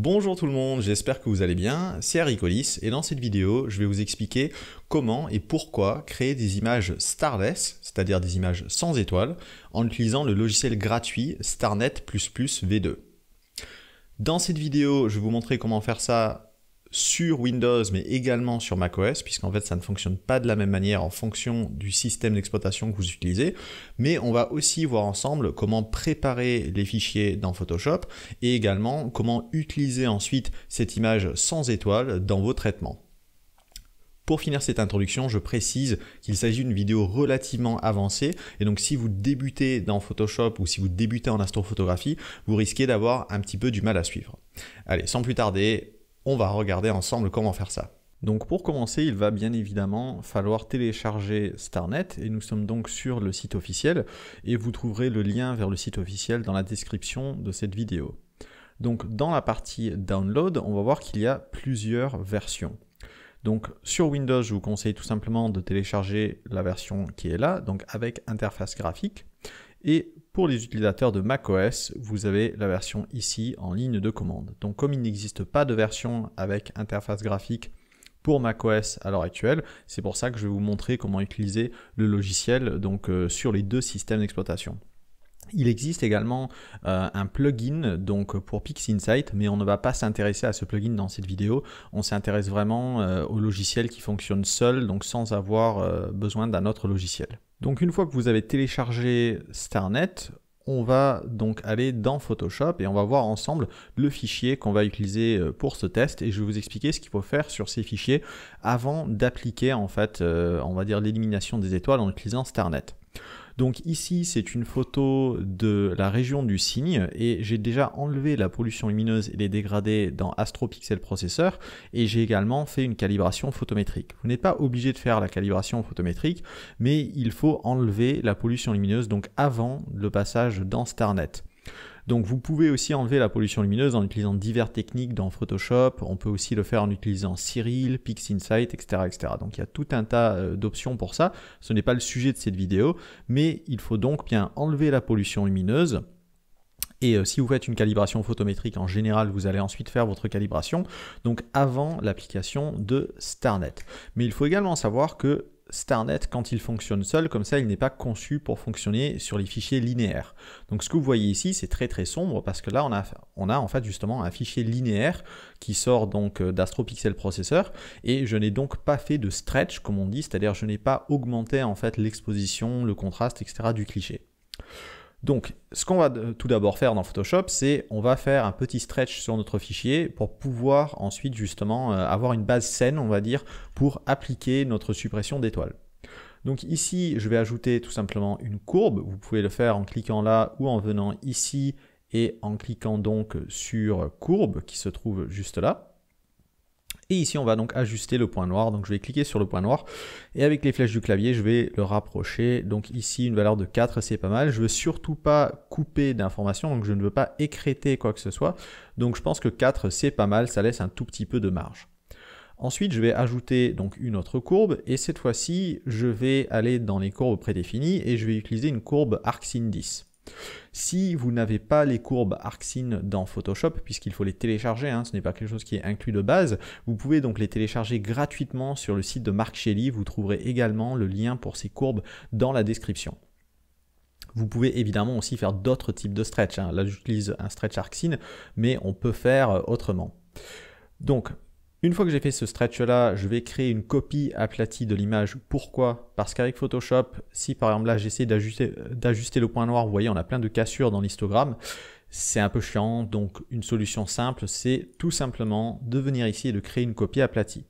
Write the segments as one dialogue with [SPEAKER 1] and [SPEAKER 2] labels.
[SPEAKER 1] Bonjour tout le monde, j'espère que vous allez bien, c'est Haricolis et dans cette vidéo, je vais vous expliquer comment et pourquoi créer des images starless, c'est-à-dire des images sans étoiles, en utilisant le logiciel gratuit StarNet++ V2. Dans cette vidéo, je vais vous montrer comment faire ça sur Windows, mais également sur macOS, puisqu'en fait ça ne fonctionne pas de la même manière en fonction du système d'exploitation que vous utilisez, mais on va aussi voir ensemble comment préparer les fichiers dans Photoshop, et également comment utiliser ensuite cette image sans étoile dans vos traitements. Pour finir cette introduction, je précise qu'il s'agit d'une vidéo relativement avancée, et donc si vous débutez dans Photoshop ou si vous débutez en astrophotographie, vous risquez d'avoir un petit peu du mal à suivre. Allez, sans plus tarder, on va regarder ensemble comment faire ça. Donc pour commencer, il va bien évidemment falloir télécharger StarNet et nous sommes donc sur le site officiel et vous trouverez le lien vers le site officiel dans la description de cette vidéo. Donc dans la partie Download, on va voir qu'il y a plusieurs versions. Donc sur Windows, je vous conseille tout simplement de télécharger la version qui est là, donc avec interface graphique. Et pour les utilisateurs de macOS, vous avez la version ici en ligne de commande. Donc comme il n'existe pas de version avec interface graphique pour macOS à l'heure actuelle, c'est pour ça que je vais vous montrer comment utiliser le logiciel donc, sur les deux systèmes d'exploitation. Il existe également un plugin donc pour PixInsight, mais on ne va pas s'intéresser à ce plugin dans cette vidéo. On s'intéresse vraiment au logiciel qui fonctionne seul, donc sans avoir besoin d'un autre logiciel. Donc une fois que vous avez téléchargé StarNet, on va donc aller dans Photoshop et on va voir ensemble le fichier qu'on va utiliser pour ce test et je vais vous expliquer ce qu'il faut faire sur ces fichiers avant d'appliquer en fait, on va dire l'élimination des étoiles en utilisant StarNet. Donc ici, c'est une photo de la région du cygne et j'ai déjà enlevé la pollution lumineuse et les dégradés dans Astro Pixel Processor et j'ai également fait une calibration photométrique. Vous n'êtes pas obligé de faire la calibration photométrique, mais il faut enlever la pollution lumineuse donc avant le passage dans StarNet. Donc vous pouvez aussi enlever la pollution lumineuse en utilisant diverses techniques dans Photoshop, on peut aussi le faire en utilisant Cyril, PixInsight, etc., etc. Donc il y a tout un tas d'options pour ça, ce n'est pas le sujet de cette vidéo, mais il faut donc bien enlever la pollution lumineuse. Et si vous faites une calibration photométrique en général, vous allez ensuite faire votre calibration, donc avant l'application de StarNet. Mais il faut également savoir que StarNet, quand il fonctionne seul, comme ça, il n'est pas conçu pour fonctionner sur les fichiers linéaires. Donc ce que vous voyez ici, c'est très sombre parce que là, on a en fait justement un fichier linéaire qui sort donc d'Astro Pixel Processor et je n'ai donc pas fait de stretch, comme on dit, c'est-à-dire je n'ai pas augmenté en fait l'exposition, le contraste, etc. du cliché. Donc, ce qu'on va tout d'abord faire dans Photoshop, c'est on va faire un petit stretch sur notre fichier pour pouvoir ensuite justement avoir une base saine, on va dire, pour appliquer notre suppression d'étoiles. Donc ici, je vais ajouter tout simplement une courbe. Vous pouvez le faire en cliquant là ou en venant ici et en cliquant donc sur courbe qui se trouve juste là. Et ici, on va donc ajuster le point noir. Donc, je vais cliquer sur le point noir et avec les flèches du clavier, je vais le rapprocher. Donc ici, une valeur de 4, c'est pas mal. Je ne veux surtout pas couper d'informations, donc je ne veux pas écrêter quoi que ce soit. Donc, je pense que 4, c'est pas mal. Ça laisse un tout petit peu de marge. Ensuite, je vais ajouter donc une autre courbe et cette fois-ci, je vais aller dans les courbes prédéfinies et je vais utiliser une courbe Arcsine 10. Si vous n'avez pas les courbes Arcsine dans Photoshop, puisqu'il faut les télécharger, ce n'est pas quelque chose qui est inclus de base, vous pouvez donc les télécharger gratuitement sur le site de Marc Shelley. Vous trouverez également le lien pour ces courbes dans la description. Vous pouvez évidemment aussi faire d'autres types de stretch. Là, j'utilise un stretch Arcsine, mais on peut faire autrement. Donc, une fois que j'ai fait ce stretch-là, je vais créer une copie aplatie de l'image. Pourquoi? Parce qu'avec Photoshop, si par exemple là j'essaie d'ajuster le point noir, vous voyez on a plein de cassures dans l'histogramme, c'est un peu chiant, donc une solution simple, c'est tout simplement de venir ici et de créer une copie aplatie.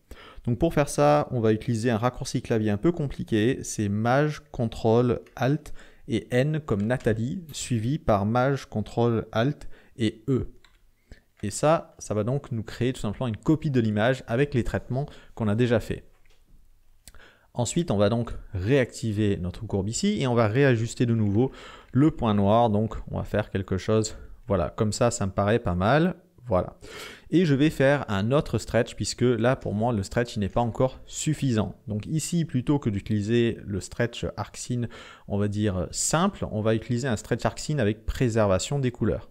[SPEAKER 1] Donc pour faire ça, on va utiliser un raccourci clavier un peu compliqué, c'est Maj, CTRL, ALT et N comme Nathalie, suivi par Maj, CTRL, ALT et E. Et ça va donc nous créer tout simplement une copie de l'image avec les traitements qu'on a déjà fait. Ensuite, on va donc réactiver notre courbe ici et on va réajuster de nouveau le point noir. Donc, on va faire quelque chose, voilà, comme ça me paraît pas mal. Voilà. Et je vais faire un autre stretch puisque là, pour moi, le stretch n'est pas encore suffisant. Donc ici, plutôt que d'utiliser le stretch Arcsine, on va dire simple, on va utiliser un stretch Arcsine avec préservation des couleurs.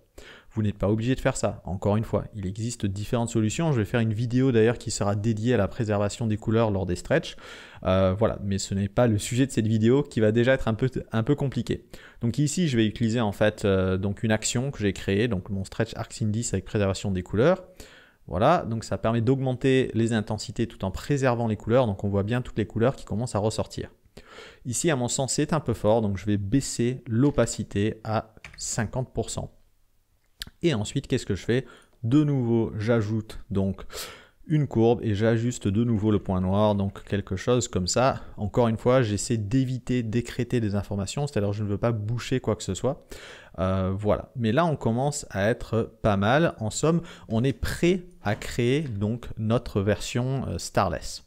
[SPEAKER 1] Vous n'êtes pas obligé de faire ça. Encore une fois, il existe différentes solutions. Je vais faire une vidéo d'ailleurs qui sera dédiée à la préservation des couleurs lors des stretches. Voilà, mais ce n'est pas le sujet de cette vidéo qui va déjà être un peu compliqué. Donc ici, je vais utiliser en fait donc une action que j'ai créée, donc mon stretch arc-indice avec préservation des couleurs. Voilà, donc ça permet d'augmenter les intensités tout en préservant les couleurs. Donc on voit bien toutes les couleurs qui commencent à ressortir. Ici, à mon sens, c'est un peu fort, donc je vais baisser l'opacité à 50%. Et ensuite, qu'est-ce que je fais? De nouveau, j'ajoute donc une courbe et j'ajuste de nouveau le point noir, donc quelque chose comme ça. Encore une fois, j'essaie d'éviter d'écrêter des informations, c'est-à-dire je ne veux pas boucher quoi que ce soit. Voilà, mais là on commence à être pas mal. En somme, on est prêt à créer donc notre version Starless.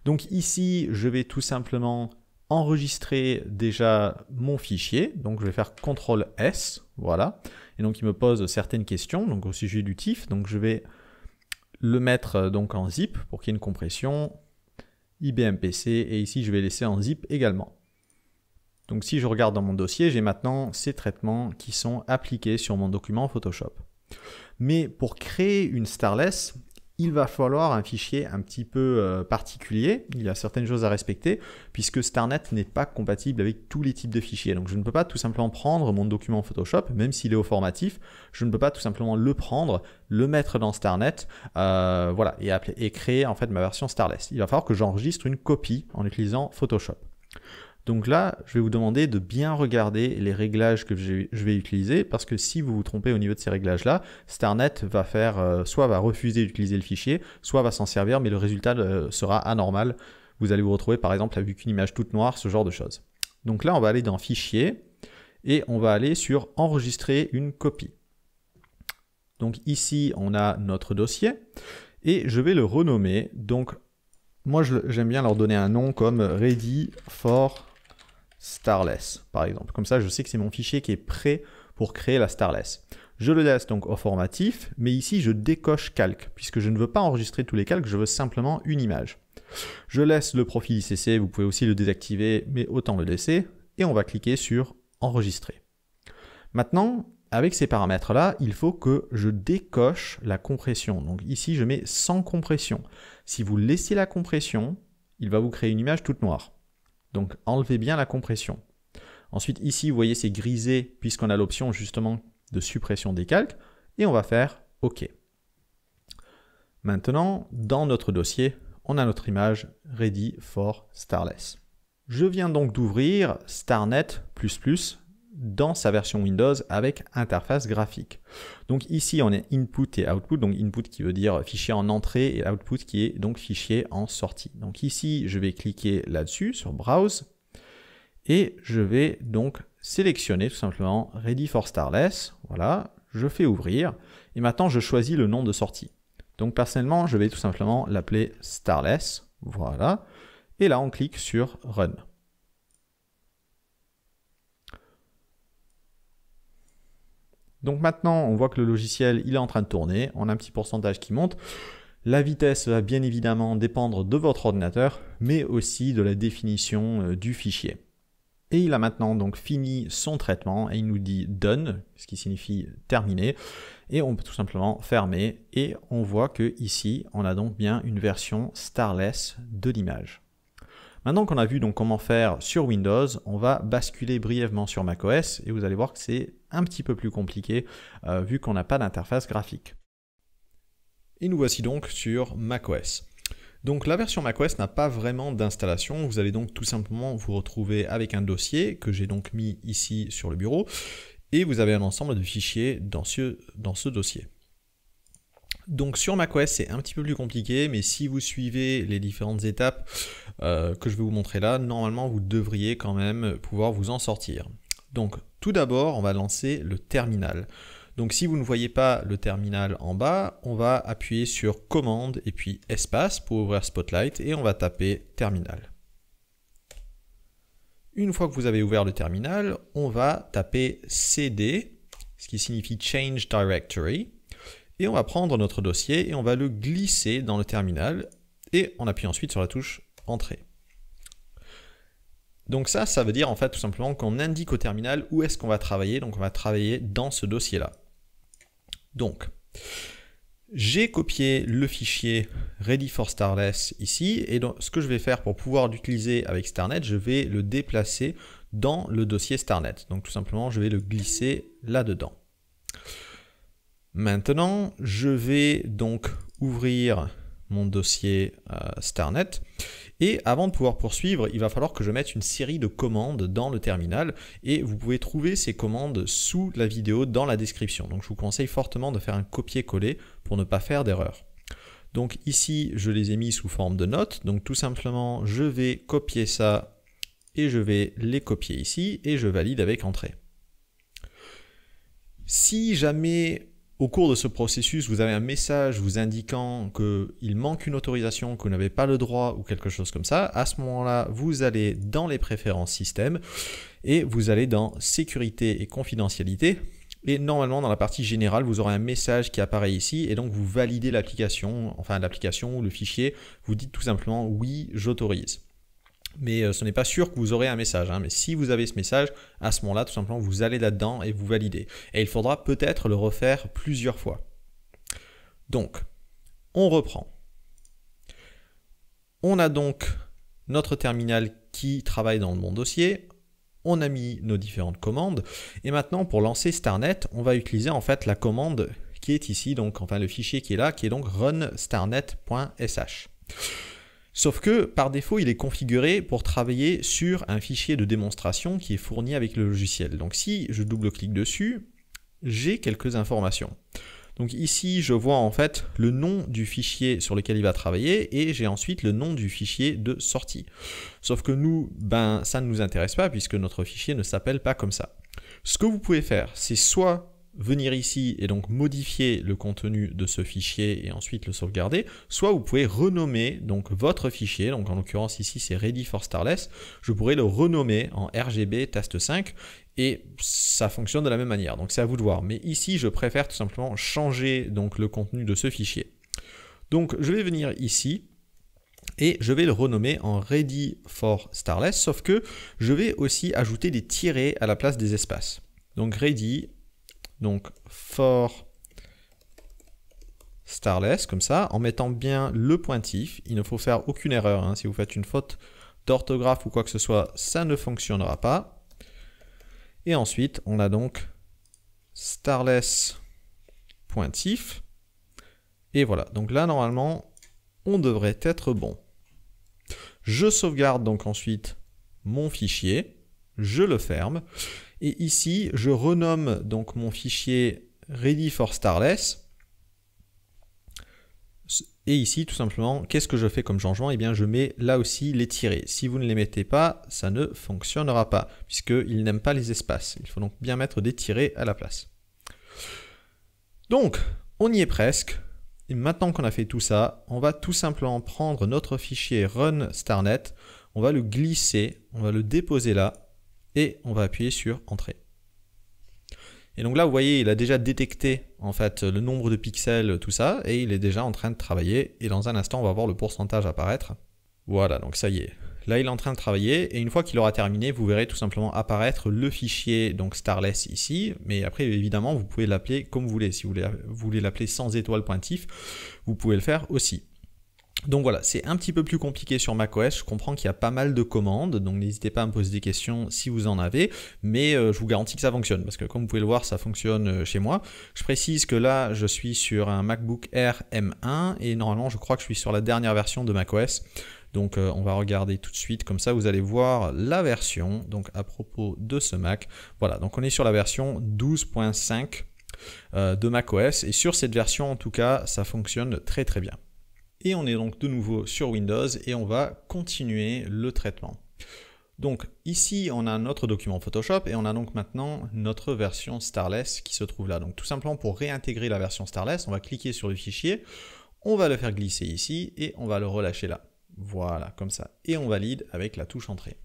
[SPEAKER 1] Donc ici, je vais tout simplement enregistrer déjà mon fichier, donc je vais faire CTRL S, voilà, et donc il me pose certaines questions, donc au sujet du TIFF, donc je vais le mettre donc en zip pour qu'il y ait une compression, IBM-PC, et ici je vais laisser en zip également. Donc si je regarde dans mon dossier, j'ai maintenant ces traitements qui sont appliqués sur mon document Photoshop. Mais pour créer une Starless, il va falloir un fichier un petit peu particulier. Il y a certaines choses à respecter puisque StarNet n'est pas compatible avec tous les types de fichiers. Donc je ne peux pas tout simplement prendre mon document Photoshop, même s'il est au formatif, je ne peux pas tout simplement le prendre, le mettre dans StarNet, voilà, et créer en fait ma version Starless. Il va falloir que j'enregistre une copie en utilisant Photoshop. Donc là, je vais vous demander de bien regarder les réglages que je vais utiliser parce que si vous vous trompez au niveau de ces réglages-là, StarNet va faire, soit va refuser d'utiliser le fichier, soit va s'en servir, mais le résultat sera anormal. Vous allez vous retrouver par exemple avec une image toute noire, ce genre de choses. Donc là, on va aller dans Fichier et on va aller sur Enregistrer une copie. Donc ici, on a notre dossier et je vais le renommer. Donc moi, j'aime bien leur donner un nom comme Ready for Starless, par exemple. Comme ça, je sais que c'est mon fichier qui est prêt pour créer la Starless. Je le laisse donc au formatif, mais ici, je décoche calque, puisque je ne veux pas enregistrer tous les calques, je veux simplement une image. Je laisse le profil ICC, vous pouvez aussi le désactiver, mais autant le laisser, et on va cliquer sur Enregistrer. Maintenant, avec ces paramètres-là, il faut que je décoche la compression. Donc ici, je mets sans compression. Si vous laissez la compression, il va vous créer une image toute noire. Donc enlevez bien la compression. Ensuite ici vous voyez c'est grisé puisqu'on a l'option justement de suppression des calques et on va faire OK. Maintenant dans notre dossier on a notre image Ready for Starless. Je viens donc d'ouvrir StarNet++ dans sa version Windows avec interface graphique. Donc ici on est input et output, donc input qui veut dire fichier en entrée et output qui est donc fichier en sortie. Donc ici je vais cliquer là-dessus sur Browse et je vais donc sélectionner tout simplement Ready for Starless, voilà, je fais ouvrir et maintenant je choisis le nom de sortie. Donc personnellement je vais tout simplement l'appeler Starless, voilà, et là on clique sur Run. Donc maintenant, on voit que le logiciel il est en train de tourner, on a un petit pourcentage qui monte. La vitesse va bien évidemment dépendre de votre ordinateur, mais aussi de la définition du fichier. Et il a maintenant donc fini son traitement et il nous dit Done, ce qui signifie terminé. Et on peut tout simplement fermer et on voit que ici, on a donc bien une version Starless de l'image. Maintenant qu'on a vu donc comment faire sur Windows, on va basculer brièvement sur macOS et vous allez voir que c'est un petit peu plus compliqué vu qu'on n'a pas d'interface graphique. Et nous voici donc sur macOS. Donc la version macOS n'a pas vraiment d'installation, vous allez donc tout simplement vous retrouver avec un dossier que j'ai donc mis ici sur le bureau et vous avez un ensemble de fichiers dans ce dossier. Donc sur macOS c'est un petit peu plus compliqué, mais si vous suivez les différentes étapes que je vais vous montrer là, normalement vous devriez quand même pouvoir vous en sortir. Donc tout d'abord on va lancer le terminal. Donc si vous ne voyez pas le terminal en bas, on va appuyer sur commande et puis espace pour ouvrir Spotlight et on va taper terminal. Une fois que vous avez ouvert le terminal, on va taper CD, ce qui signifie Change Directory. Et on va prendre notre dossier et on va le glisser dans le terminal et on appuie ensuite sur la touche Entrée. Donc ça veut dire en fait tout simplement qu'on indique au terminal où est-ce qu'on va travailler. Donc on va travailler dans ce dossier-là. Donc, j'ai copié le fichier Ready for Starless ici, et donc ce que je vais faire pour pouvoir l'utiliser avec StarNet, je vais le déplacer dans le dossier StarNet. Donc tout simplement, je vais le glisser là-dedans. Maintenant, je vais donc ouvrir mon dossier StarNet. Et avant de pouvoir poursuivre, il va falloir que je mette une série de commandes dans le terminal. Et vous pouvez trouver ces commandes sous la vidéo dans la description. Donc je vous conseille fortement de faire un copier-coller pour ne pas faire d'erreur. Donc ici, je les ai mis sous forme de notes. Donc tout simplement, je vais copier ça et je vais les copier ici et je valide avec entrée. Si jamais au cours de ce processus, vous avez un message vous indiquant qu'il manque une autorisation, que vous n'avez pas le droit ou quelque chose comme ça, à ce moment-là, vous allez dans les préférences système et vous allez dans sécurité et confidentialité. Et normalement, dans la partie générale, vous aurez un message qui apparaît ici et donc vous validez l'application, enfin l'application ou le fichier, vous dites tout simplement oui, j'autorise. Mais ce n'est pas sûr que vous aurez un message, hein. Mais si vous avez ce message, à ce moment-là, tout simplement, vous allez là-dedans et vous validez. Et il faudra peut-être le refaire plusieurs fois. Donc, on reprend. On a donc notre terminal qui travaille dans mon dossier. On a mis nos différentes commandes. Et maintenant, pour lancer StarNet, on va utiliser en fait la commande qui est ici, donc enfin le fichier qui est là, qui est donc runstarnet.sh. Sauf que par défaut, il est configuré pour travailler sur un fichier de démonstration qui est fourni avec le logiciel. Donc si je double-clique dessus, j'ai quelques informations. Donc ici, je vois en fait le nom du fichier sur lequel il va travailler et j'ai ensuite le nom du fichier de sortie. Sauf que nous, ça ne nous intéresse pas puisque notre fichier ne s'appelle pas comme ça. Ce que vous pouvez faire, c'est soit venir ici et donc modifier le contenu de ce fichier et ensuite le sauvegarder, soit vous pouvez renommer donc votre fichier, donc en l'occurrence ici c'est Ready for Starless, je pourrais le renommer en RGB test 5 et ça fonctionne de la même manière, donc c'est à vous de voir. Mais ici je préfère tout simplement changer donc le contenu de ce fichier. Donc je vais venir ici et je vais le renommer en Ready for Starless, sauf que je vais aussi ajouter des tirets à la place des espaces. Donc Ready donc for Starless, comme ça, en mettant bien le pointif. Il ne faut faire aucune erreur, hein. Si vous faites une faute d'orthographe ou quoi que ce soit, ça ne fonctionnera pas. Et ensuite, on a donc Starless pointif. Et voilà, donc là, normalement, on devrait être bon. Je sauvegarde donc ensuite mon fichier, je le ferme. Et ici, je renomme donc mon fichier Ready for Starless. Et ici, tout simplement, qu'est-ce que je fais comme changement? Eh bien, je mets là aussi les tirets. Si vous ne les mettez pas, ça ne fonctionnera pas, puisqu'il n'aime pas les espaces. Il faut donc bien mettre des tirets à la place. Donc, on y est presque. Et maintenant qu'on a fait tout ça, on va tout simplement prendre notre fichier run starnet, on va le glisser, on va le déposer là, et on va appuyer sur Entrée. Et donc là, vous voyez, il a déjà détecté en fait le nombre de pixels, tout ça, et il est déjà en train de travailler. Et dans un instant, on va voir le pourcentage apparaître. Voilà, donc ça y est. Là, il est en train de travailler, et une fois qu'il aura terminé, vous verrez tout simplement apparaître le fichier donc Starless ici. Mais après, évidemment, vous pouvez l'appeler comme vous voulez. Si vous voulez l'appeler sans étoile pointif, vous pouvez le faire aussi. Donc voilà, c'est un petit peu plus compliqué sur macOS, je comprends qu'il y a pas mal de commandes, donc n'hésitez pas à me poser des questions si vous en avez, mais je vous garantis que ça fonctionne, parce que comme vous pouvez le voir, ça fonctionne chez moi. Je précise que là, je suis sur un MacBook Air M1, et normalement, je crois que je suis sur la dernière version de macOS, donc on va regarder tout de suite, comme ça vous allez voir la version, donc à propos de ce Mac. Voilà, donc on est sur la version 12.5 de macOS, et sur cette version en tout cas, ça fonctionne très très bien. Et on est donc de nouveau sur Windows et on va continuer le traitement. Donc ici, on a notre document Photoshop et on a donc maintenant notre version Starless qui se trouve là. Donc tout simplement pour réintégrer la version Starless, on va cliquer sur le fichier, on va le faire glisser ici et on va le relâcher là. Voilà, comme ça. Et on valide avec la touche Entrée.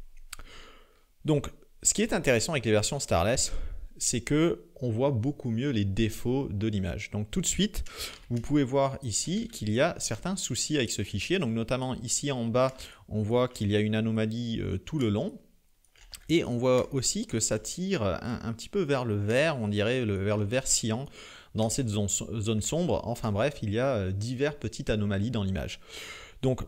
[SPEAKER 1] Donc ce qui est intéressant avec les versions Starless, c'est que on voit beaucoup mieux les défauts de l'image. Donc tout de suite, vous pouvez voir ici qu'il y a certains soucis avec ce fichier. Donc notamment ici en bas, on voit qu'il y a une anomalie tout le long. Et on voit aussi que ça tire un petit peu vers le vert, on dirait vers le vert cyan. dans cette zone sombre. Enfin bref, il y a diverses petites anomalies dans l'image. Donc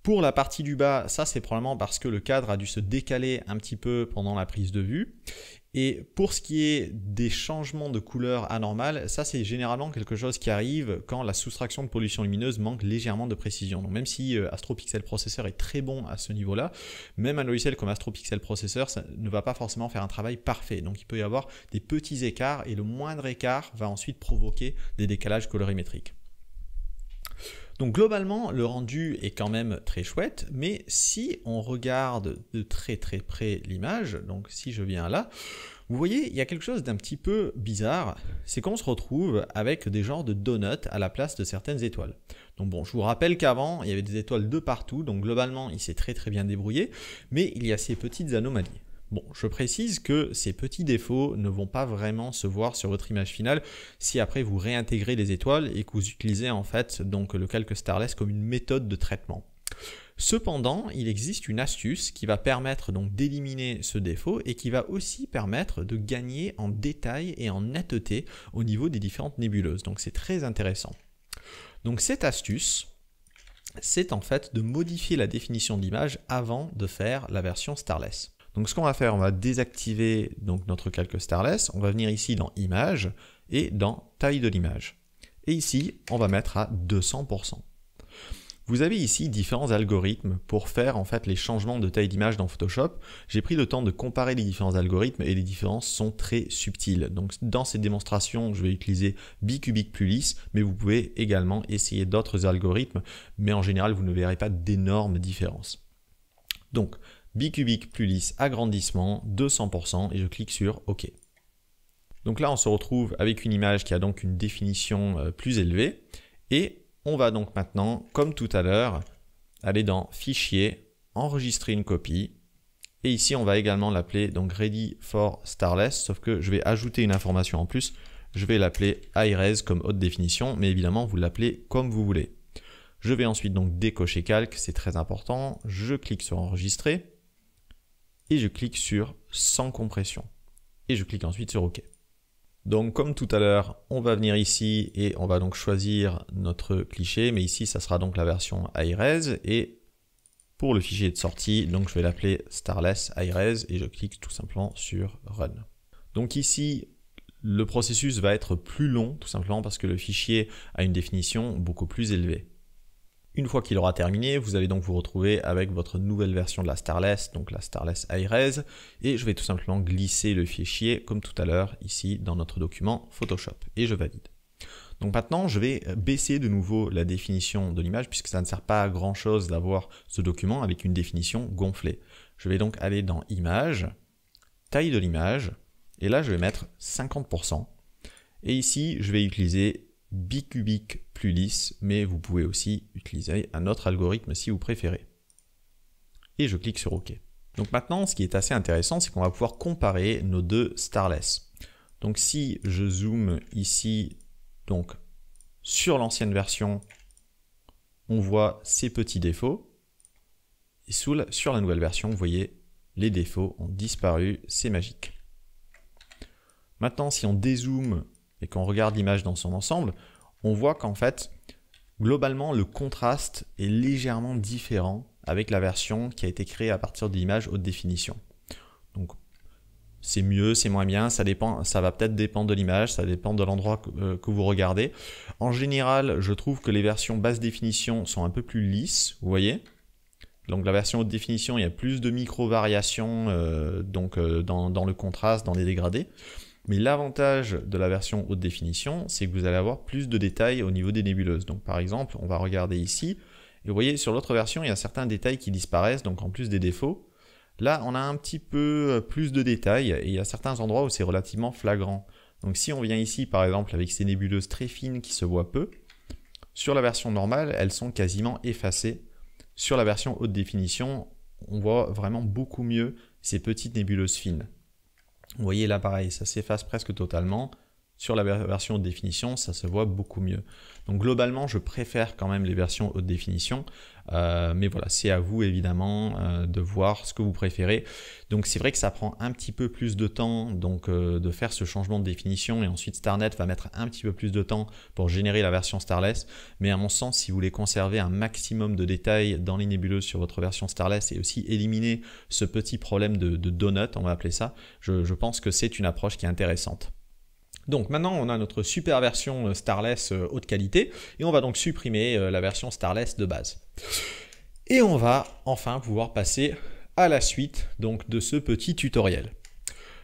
[SPEAKER 1] pour la partie du bas, ça c'est probablement parce que le cadre a dû se décaler un petit peu pendant la prise de vue. Et pour ce qui est des changements de couleur anormales, ça c'est généralement quelque chose qui arrive quand la soustraction de pollution lumineuse manque légèrement de précision. Donc même si AstroPixel Processor est très bon à ce niveau-là, même un logiciel comme AstroPixel Processor ça ne va pas forcément faire un travail parfait. Donc il peut y avoir des petits écarts et le moindre écart va ensuite provoquer des décalages colorimétriques. Donc globalement, le rendu est quand même très chouette, mais si on regarde de très près l'image, donc si je viens là, vous voyez, il y a quelque chose d'un petit peu bizarre, c'est qu'on se retrouve avec des genres de donuts à la place de certaines étoiles. Donc bon, je vous rappelle qu'avant, il y avait des étoiles de partout, donc globalement, il s'est très bien débrouillé, mais il y a ces petites anomalies. Bon, je précise que ces petits défauts ne vont pas vraiment se voir sur votre image finale si après vous réintégrez les étoiles et que vous utilisez en fait donc le calque Starless comme une méthode de traitement. Cependant, il existe une astuce qui va permettre donc d'éliminer ce défaut et qui va aussi permettre de gagner en détail et en netteté au niveau des différentes nébuleuses. Donc c'est très intéressant. Donc cette astuce, c'est en fait de modifier la définition de l'image avant de faire la version Starless. Donc ce qu'on va faire, on va désactiver donc notre calque Starless, on va venir ici dans Images et dans Taille de l'image. Et ici, on va mettre à 200%. Vous avez ici différents algorithmes pour faire en fait les changements de taille d'image dans Photoshop. J'ai pris le temps de comparer les différents algorithmes et les différences sont très subtiles. Donc dans cette démonstration, je vais utiliser Bicubic plus lisse, mais vous pouvez également essayer d'autres algorithmes, mais en général, vous ne verrez pas d'énormes différences. Donc, Bicubic plus lisse, agrandissement, 200% et je clique sur OK. Donc là, on se retrouve avec une image qui a donc une définition plus élevée et on va donc maintenant, comme tout à l'heure, aller dans Fichier, enregistrer une copie et ici, on va également l'appeler donc Ready for Starless, sauf que je vais ajouter une information en plus. Je vais l'appeler High-Res comme haute définition, mais évidemment, vous l'appelez comme vous voulez. Je vais ensuite donc décocher calque, c'est très important. Je clique sur enregistrer. Et je clique sur sans compression. Et je clique ensuite sur OK. Donc comme tout à l'heure, on va venir ici et on va donc choisir notre cliché, mais ici ça sera donc la version High-Res et pour le fichier de sortie, donc je vais l'appeler Starless High-Res et je clique tout simplement sur Run. Donc ici, le processus va être plus long tout simplement parce que le fichier a une définition beaucoup plus élevée. Une fois qu'il aura terminé, vous allez donc vous retrouver avec votre nouvelle version de la Starless, donc la Starless High-Res, et je vais tout simplement glisser le fichier comme tout à l'heure ici dans notre document Photoshop, et je valide. Donc maintenant, je vais baisser de nouveau la définition de l'image puisque ça ne sert pas à grand chose d'avoir ce document avec une définition gonflée. Je vais donc aller dans Images, Taille de l'image, et là je vais mettre 50%, et ici je vais utiliser Bicubic plus lisse, mais vous pouvez aussi utiliser un autre algorithme si vous préférez. Et je clique sur OK. Donc maintenant, ce qui est assez intéressant, c'est qu'on va pouvoir comparer nos deux Starless. Donc si je zoome ici, donc sur l'ancienne version, on voit ces petits défauts. Et sur la nouvelle version, vous voyez, les défauts ont disparu, c'est magique. Maintenant, si on dézoome et qu'on regarde l'image dans son ensemble, on voit qu'en fait, globalement, le contraste est légèrement différent avec la version qui a été créée à partir de l'image haute définition. Donc, c'est mieux, c'est moins bien, ça va peut-être dépendre de l'image, ça dépend de l'endroit que vous regardez. En général, je trouve que les versions basse définition sont un peu plus lisses, vous voyez. Donc la version haute définition, il y a plus de micro-variations dans le contraste, dans les dégradés. Mais l'avantage de la version haute définition, c'est que vous allez avoir plus de détails au niveau des nébuleuses. Donc par exemple, on va regarder ici, et vous voyez sur l'autre version, il y a certains détails qui disparaissent, donc en plus des défauts. Là, on a un petit peu plus de détails, et il y a certains endroits où c'est relativement flagrant. Donc si on vient ici, par exemple, avec ces nébuleuses très fines qui se voient peu, sur la version normale, elles sont quasiment effacées. Sur la version haute définition, on voit vraiment beaucoup mieux ces petites nébuleuses fines. Vous voyez là pareil, ça s'efface presque totalement. sur la version haute définition, ça se voit beaucoup mieux. Donc globalement, je préfère quand même les versions haute définition, mais voilà, c'est à vous évidemment de voir ce que vous préférez. Donc c'est vrai que ça prend un petit peu plus de temps donc, de faire ce changement de définition, et ensuite StarNet va mettre un petit peu plus de temps pour générer la version Starless, mais à mon sens, si vous voulez conserver un maximum de détails dans les nébuleuses sur votre version Starless et aussi éliminer ce petit problème de donut, on va appeler ça, je pense que c'est une approche qui est intéressante. Donc maintenant on a notre super version Starless haute qualité et on va donc supprimer la version Starless de base. Et on va enfin pouvoir passer à la suite donc, de ce petit tutoriel.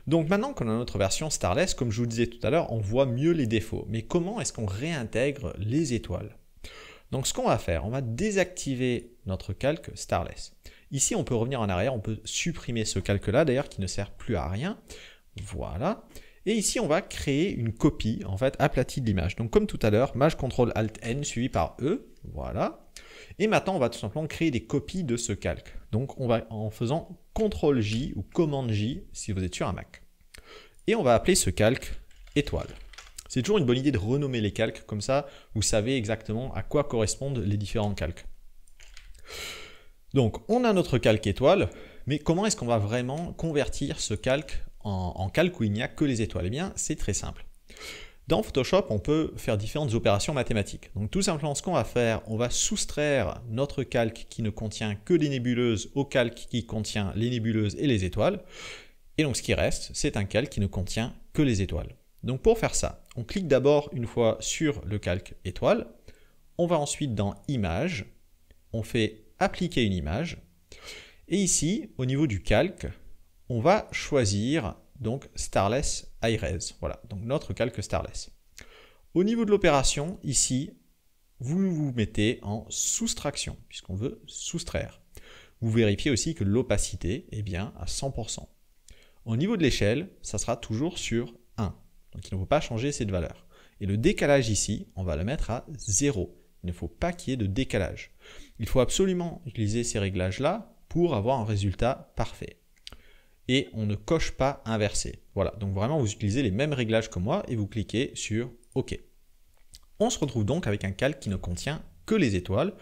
[SPEAKER 1] Donc maintenant qu'on a notre version Starless, comme je vous disais tout à l'heure, on voit mieux les défauts. Mais comment est-ce qu'on réintègre les étoiles? Donc ce qu'on va faire, on va désactiver notre calque Starless. Ici on peut revenir en arrière, on peut supprimer ce calque-là d'ailleurs qui ne sert plus à rien. Voilà. Et ici, on va créer une copie, en fait, aplatie de l'image. Donc, comme tout à l'heure, Maj Ctrl-Alt-N suivi par E, voilà. Et maintenant, on va tout simplement créer des copies de ce calque. Donc, on va en faisant Ctrl-J ou Command-J si vous êtes sur un Mac. Et on va appeler ce calque étoile. C'est toujours une bonne idée de renommer les calques, comme ça, vous savez exactement à quoi correspondent les différents calques. Donc, on a notre calque étoile, mais comment est-ce qu'on va vraiment convertir ce calque en calque où il n'y a que les étoiles? Eh bien, c'est très simple. Dans Photoshop, on peut faire différentes opérations mathématiques. Donc tout simplement, ce qu'on va faire, on va soustraire notre calque qui ne contient que les nébuleuses au calque qui contient les nébuleuses et les étoiles. Et donc ce qui reste, c'est un calque qui ne contient que les étoiles. Donc pour faire ça, on clique d'abord une fois sur le calque étoile. On va ensuite dans Images, on fait Appliquer une image. Et ici, au niveau du calque, on va choisir donc Starless High Res. Voilà, donc notre calque Starless. Au niveau de l'opération, ici, vous vous mettez en soustraction, puisqu'on veut soustraire. Vous vérifiez aussi que l'opacité est bien à 100%. Au niveau de l'échelle, ça sera toujours sur 1. Donc il ne faut pas changer cette valeur. Et le décalage ici, on va le mettre à 0. Il ne faut pas qu'il y ait de décalage. Il faut absolument utiliser ces réglages-là pour avoir un résultat parfait. Et on ne coche pas inversé. Voilà, donc vraiment vous utilisez les mêmes réglages que moi et vous cliquez sur OK. On se retrouve donc avec un calque qui ne contient que les étoiles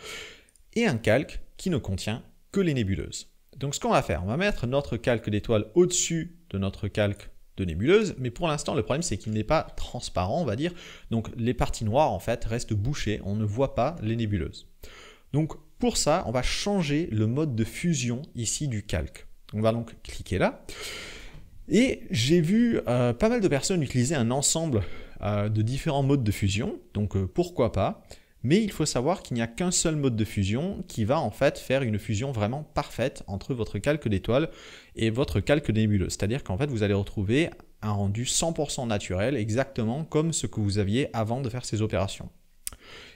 [SPEAKER 1] et un calque qui ne contient que les nébuleuses. Donc ce qu'on va faire, on va mettre notre calque d'étoiles au-dessus de notre calque de nébuleuse, mais pour l'instant le problème c'est qu'il n'est pas transparent, on va dire, donc les parties noires en fait restent bouchées, on ne voit pas les nébuleuses. Donc pour ça, on va changer le mode de fusion ici du calque. On va donc cliquer là. Et j'ai vu pas mal de personnes utiliser un ensemble de différents modes de fusion. Donc pourquoi pas. Mais il faut savoir qu'il n'y a qu'un seul mode de fusion qui va en fait faire une fusion vraiment parfaite entre votre calque d'étoile et votre calque de nébuleuse. C'est-à-dire qu'en fait vous allez retrouver un rendu 100% naturel, exactement comme ce que vous aviez avant de faire ces opérations.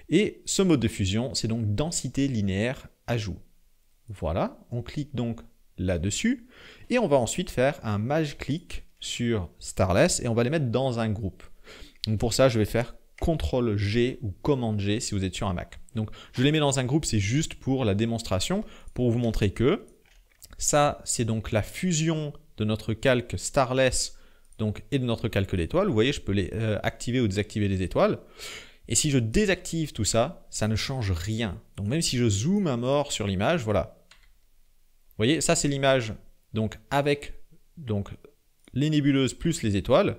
[SPEAKER 1] Et ce mode de fusion, c'est donc densité linéaire ajout. Voilà, on clique donc là-dessus et on va ensuite faire un Maj-clic sur Starless et on va les mettre dans un groupe. Donc pour ça, je vais faire CTRL-G ou Command-G si vous êtes sur un Mac. Donc je les mets dans un groupe, c'est juste pour la démonstration, pour vous montrer que ça, c'est donc la fusion de notre calque Starless donc, et de notre calque d'étoiles. Vous voyez, je peux les activer ou désactiver les étoiles. Et si je désactive tout ça, ça ne change rien. Donc même si je zoome à mort sur l'image, voilà. Vous voyez, ça c'est l'image donc avec donc, les nébuleuses plus les étoiles.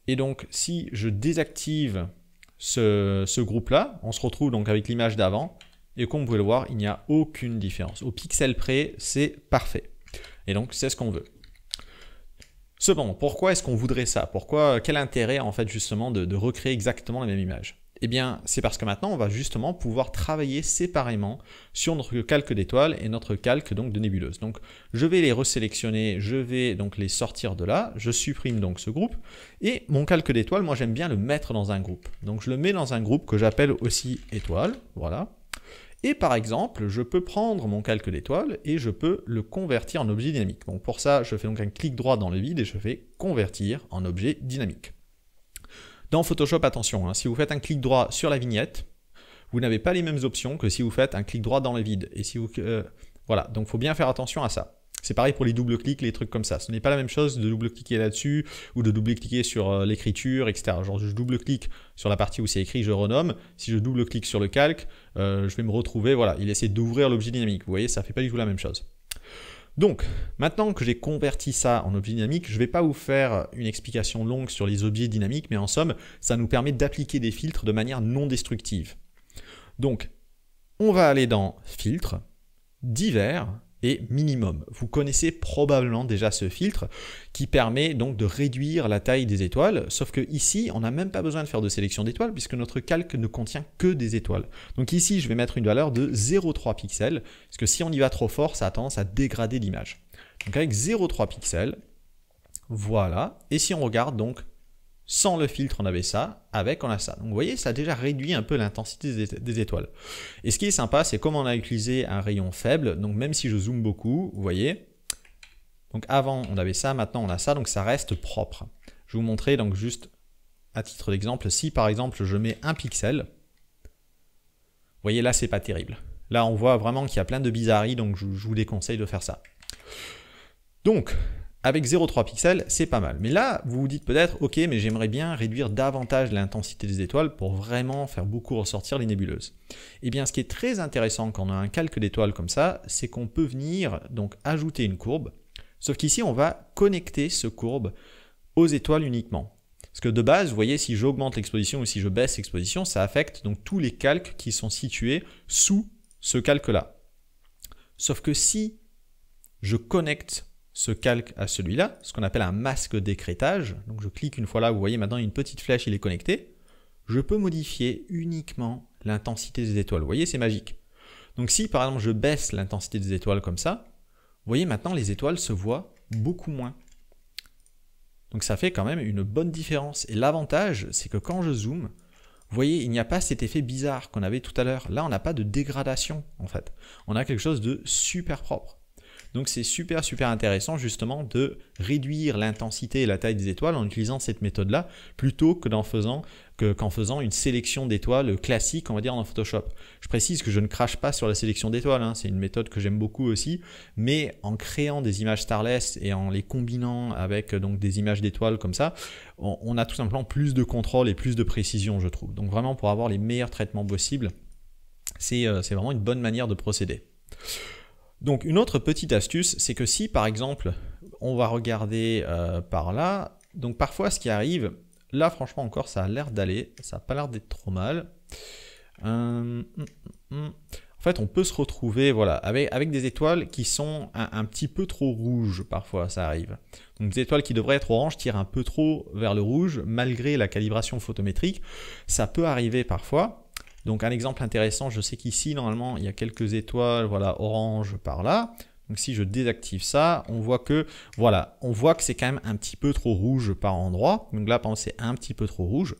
[SPEAKER 1] Et donc si je désactive ce groupe-là, on se retrouve donc avec l'image d'avant. Et comme vous pouvez le voir, il n'y a aucune différence. Au pixel près, c'est parfait. Et donc c'est ce qu'on veut. Cependant, pourquoi est-ce qu'on voudrait ça? Quel intérêt en fait justement de recréer exactement la même image? Eh bien, c'est parce que maintenant, on va justement pouvoir travailler séparément sur notre calque d'étoiles et notre calque donc, de nébuleuse. Donc, je vais les resélectionner, je vais donc les sortir de là, je supprime donc ce groupe. Et mon calque d'étoiles, moi j'aime bien le mettre dans un groupe. Donc, je le mets dans un groupe que j'appelle aussi étoile, voilà. Et par exemple, je peux prendre mon calque d'étoile et je peux le convertir en objet dynamique. Donc pour ça, je fais donc un clic droit dans le vide et je fais convertir en objet dynamique. Dans Photoshop, attention, si vous faites un clic droit sur la vignette, vous n'avez pas les mêmes options que si vous faites un clic droit dans le vide. Et si vous, voilà, donc il faut bien faire attention à ça. C'est pareil pour les double-clics, les trucs comme ça. Ce n'est pas la même chose de double-cliquer là-dessus ou de double-cliquer sur l'écriture, etc. Genre, je double-clique sur la partie où c'est écrit, je renomme. Si je double-clique sur le calque, je vais me retrouver, voilà, il essaie d'ouvrir l'objet dynamique. Vous voyez, ça ne fait pas du tout la même chose. Donc, maintenant que j'ai converti ça en objet dynamique, je ne vais pas vous faire une explication longue sur les objets dynamiques, mais en somme, ça nous permet d'appliquer des filtres de manière non destructive. Donc, on va aller dans Filtre, Divers et Minimum. Vous connaissez probablement déjà ce filtre qui permet donc de réduire la taille des étoiles, sauf que ici, on n'a même pas besoin de faire de sélection d'étoiles puisque notre calque ne contient que des étoiles. Donc ici, je vais mettre une valeur de 0,3 pixels, parce que si on y va trop fort, ça a tendance à dégrader l'image. Donc avec 0,3 pixels, voilà. Et si on regarde donc, sans le filtre, on avait ça, avec, on a ça. Donc vous voyez, ça a déjà réduit un peu l'intensité des étoiles. Et ce qui est sympa, c'est comme on a utilisé un rayon faible, donc même si je zoome beaucoup, vous voyez, donc avant on avait ça, maintenant on a ça, donc ça reste propre. Je vais vous montrer donc juste à titre d'exemple, si par exemple je mets 1 pixel, vous voyez là c'est pas terrible. Là on voit vraiment qu'il y a plein de bizarreries, donc je vous déconseille de faire ça. Donc, avec 0,3 pixels, c'est pas mal. Mais là, vous vous dites peut-être, ok, mais j'aimerais bien réduire davantage l'intensité des étoiles pour vraiment faire beaucoup ressortir les nébuleuses. Eh bien, ce qui est très intéressant quand on a un calque d'étoiles comme ça, c'est qu'on peut venir donc ajouter une courbe. Sauf qu'ici, on va connecter ce courbe aux étoiles uniquement. Parce que de base, vous voyez, si j'augmente l'exposition ou si je baisse l'exposition, ça affecte donc tous les calques qui sont situés sous ce calque-là. Sauf que si je connecte ce calque à celui-là, ce qu'on appelle un masque d'écrêtage. Donc je clique une fois là, vous voyez maintenant une petite flèche, il est connecté. Je peux modifier uniquement l'intensité des étoiles. Vous voyez, c'est magique. Donc si par exemple je baisse l'intensité des étoiles comme ça, vous voyez maintenant les étoiles se voient beaucoup moins. Donc ça fait quand même une bonne différence. Et l'avantage, c'est que quand je zoome, vous voyez, il n'y a pas cet effet bizarre qu'on avait tout à l'heure. Là, on n'a pas de dégradation en fait. On a quelque chose de super propre. Donc c'est super intéressant justement de réduire l'intensité et la taille des étoiles en utilisant cette méthode-là plutôt que qu'en faisant une sélection d'étoiles classique, on va dire, dans Photoshop. Je précise que je ne crache pas sur la sélection d'étoiles, hein, c'est une méthode que j'aime beaucoup aussi, mais en créant des images starless et en les combinant avec donc des images d'étoiles comme ça, on a tout simplement plus de contrôle et plus de précision, je trouve. Donc vraiment pour avoir les meilleurs traitements possibles, c'est vraiment une bonne manière de procéder. Donc une autre petite astuce, c'est que si par exemple on va regarder par là, donc parfois ce qui arrive, là franchement encore ça a l'air d'aller, ça n'a pas l'air d'être trop mal. En fait on peut se retrouver voilà, avec des étoiles qui sont un petit peu trop rouges, parfois ça arrive. Donc des étoiles qui devraient être oranges tirent un peu trop vers le rouge malgré la calibration photométrique, ça peut arriver parfois. Donc un exemple intéressant, je sais qu'ici normalement il y a quelques étoiles voilà, orange par là. Donc si je désactive ça, on voit que voilà, on voit que c'est quand même un petit peu trop rouge par endroit. Donc là par exemple c'est un petit peu trop rouge.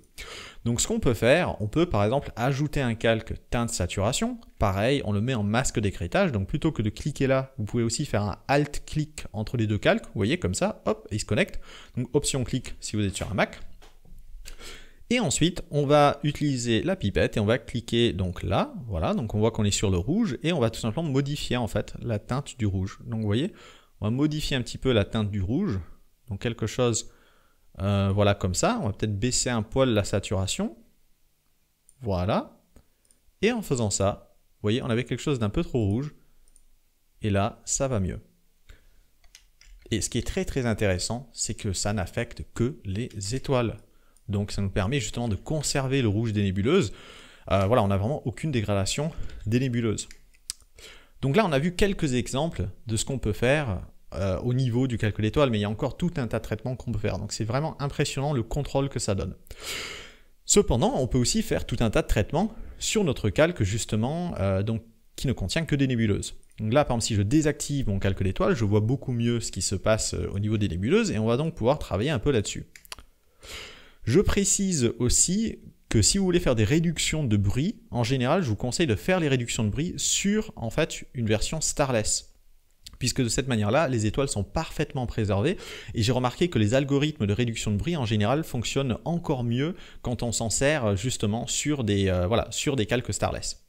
[SPEAKER 1] Donc ce qu'on peut faire, on peut par exemple ajouter un calque teinte saturation. Pareil, on le met en masque d'écrêtage. Donc plutôt que de cliquer là, vous pouvez aussi faire un alt-clic entre les deux calques. Vous voyez comme ça, hop, il se connecte. Donc option clic si vous êtes sur un Mac. Et ensuite, on va utiliser la pipette et on va cliquer donc là, voilà, donc on voit qu'on est sur le rouge et on va tout simplement modifier en fait la teinte du rouge. Donc vous voyez, on va modifier un petit peu la teinte du rouge, donc quelque chose, voilà comme ça. On va peut-être baisser un poil la saturation, voilà. Et en faisant ça, vous voyez, on avait quelque chose d'un peu trop rouge et là, ça va mieux. Et ce qui est très intéressant, c'est que ça n'affecte que les étoiles. Donc ça nous permet justement de conserver le rouge des nébuleuses. Voilà, on n'a vraiment aucune dégradation des nébuleuses. Donc là, on a vu quelques exemples de ce qu'on peut faire au niveau du calcul d'étoiles, mais il y a encore tout un tas de traitements qu'on peut faire. Donc c'est vraiment impressionnant le contrôle que ça donne. Cependant, on peut aussi faire tout un tas de traitements sur notre calque justement, donc, qui ne contient que des nébuleuses. Donc là, par exemple, si je désactive mon calcul d'étoiles, je vois beaucoup mieux ce qui se passe au niveau des nébuleuses et on va donc pouvoir travailler un peu là-dessus. Je précise aussi que si vous voulez faire des réductions de bruit, en général, je vous conseille de faire les réductions de bruit sur en fait une version starless. Puisque de cette manière-là, les étoiles sont parfaitement préservées. Et j'ai remarqué que les algorithmes de réduction de bruit, en général, fonctionnent encore mieux quand on s'en sert justement sur des calques starless.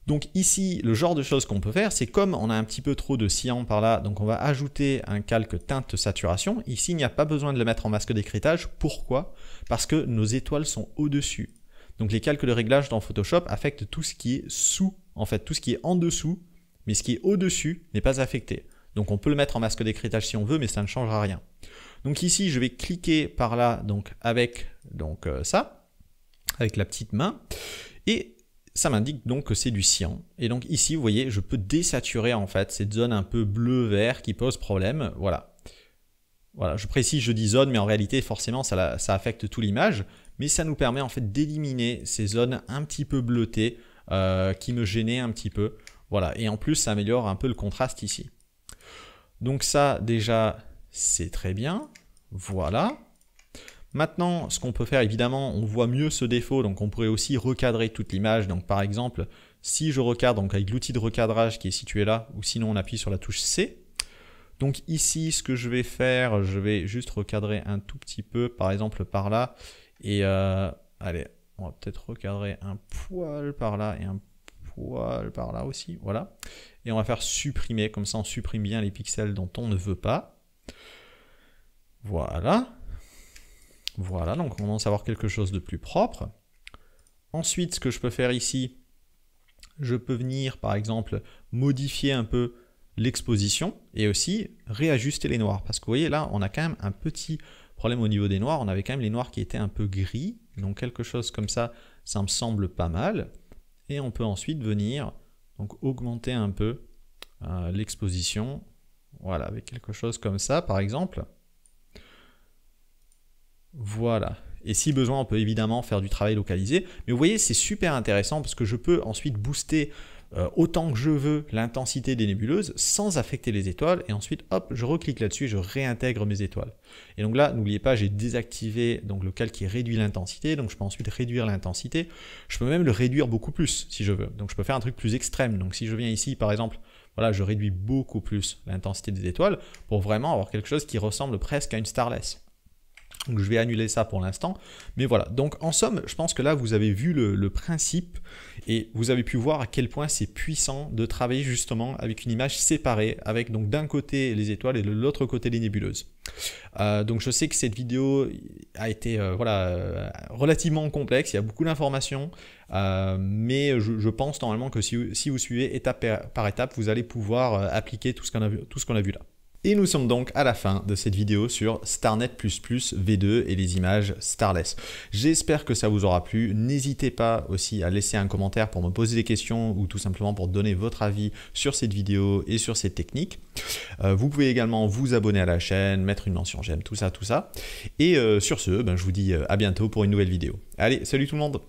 [SPEAKER 1] Donc ici, le genre de choses qu'on peut faire, c'est comme on a un petit peu trop de cyan par là, donc on va ajouter un calque teinte saturation. Ici, il n'y a pas besoin de le mettre en masque d'écrêtage. Pourquoi? Parce que nos étoiles sont au-dessus. Donc les calques de réglage dans Photoshop affectent tout ce qui est sous, en fait, tout ce qui est en dessous, mais ce qui est au-dessus n'est pas affecté. Donc on peut le mettre en masque d'écrêtage si on veut, mais ça ne changera rien. Donc ici, je vais cliquer par là, donc avec ça, avec la petite main, et ça m'indique donc que c'est du cyan. Et donc ici, vous voyez, je peux désaturer en fait cette zone un peu bleu-vert qui pose problème. Voilà. Voilà, je précise, je dis zone, mais en réalité, forcément, ça affecte toute l'image. Mais ça nous permet en fait d'éliminer ces zones un petit peu bleutées qui me gênaient un petit peu. Voilà, et en plus, ça améliore un peu le contraste ici. Donc ça, déjà, c'est très bien. Voilà. Maintenant, ce qu'on peut faire, évidemment, on voit mieux ce défaut, donc on pourrait aussi recadrer toute l'image. Donc par exemple, si je recadre donc avec l'outil de recadrage qui est situé là, ou sinon on appuie sur la touche C. Donc ici, ce que je vais faire, je vais juste recadrer un tout petit peu, par exemple par là. Et allez, on va peut-être recadrer un poil par là et un poil par là aussi, voilà. Et on va faire supprimer, comme ça on supprime bien les pixels dont on ne veut pas. Voilà. Voilà, donc on commence à avoir quelque chose de plus propre. Ensuite, ce que je peux faire ici, je peux venir par exemple modifier un peu l'exposition et aussi réajuster les noirs. Parce que vous voyez là, on a quand même un petit problème au niveau des noirs. On avait quand même les noirs qui étaient un peu gris. Donc quelque chose comme ça, ça me semble pas mal. Et on peut ensuite venir donc augmenter un peu l'exposition. Voilà, avec quelque chose comme ça par exemple. Voilà. Et si besoin, on peut évidemment faire du travail localisé. Mais vous voyez, c'est super intéressant parce que je peux ensuite booster autant que je veux l'intensité des nébuleuses sans affecter les étoiles. Et ensuite, hop, je reclique là-dessus et je réintègre mes étoiles. Et donc là, n'oubliez pas, j'ai désactivé donc, le calque qui réduit l'intensité. Donc je peux ensuite réduire l'intensité. Je peux même le réduire beaucoup plus si je veux. Donc je peux faire un truc plus extrême. Donc si je viens ici, par exemple, voilà, je réduis beaucoup plus l'intensité des étoiles pour vraiment avoir quelque chose qui ressemble presque à une starless. Donc je vais annuler ça pour l'instant, mais voilà. Donc en somme, je pense que là vous avez vu le principe et vous avez pu voir à quel point c'est puissant de travailler justement avec une image séparée, avec donc d'un côté les étoiles et de l'autre côté les nébuleuses. Donc je sais que cette vidéo a été relativement complexe, il y a beaucoup d'informations, mais je pense normalement que si vous suivez étape par étape, vous allez pouvoir appliquer tout ce qu'on a vu là. Et nous sommes donc à la fin de cette vidéo sur StarNet++ V2 et les images starless. J'espère que ça vous aura plu. N'hésitez pas aussi à laisser un commentaire pour me poser des questions ou tout simplement pour donner votre avis sur cette vidéo et sur cette technique. Vous pouvez également vous abonner à la chaîne, mettre une mention j'aime, tout ça. Et sur ce, je vous dis à bientôt pour une nouvelle vidéo. Allez, salut tout le monde!